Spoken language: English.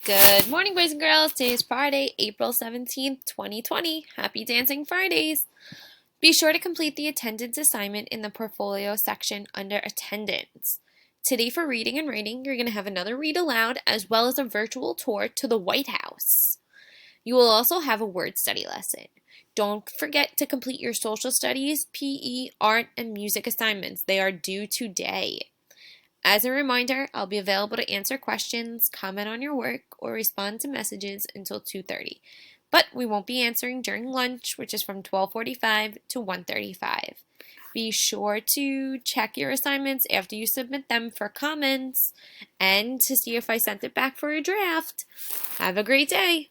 Good morning, boys and girls. Today is Friday, April 17th, 2020. Happy Dancing Fridays. Be sure to complete the attendance assignment in the portfolio section under attendance. Today for reading and writing, you're going to have another read aloud as well as a virtual tour to the White House. You will also have a word study lesson. Don't forget to complete your social studies, PE, art, and music assignments. They are due today. As a reminder, I'll be available to answer questions, comment on your work, or respond to messages until 2:30. But we won't be answering during lunch, which is from 12:45 to 1:35. Be sure to check your assignments after you submit them for comments and to see if I sent it back for a draft. Have a great day!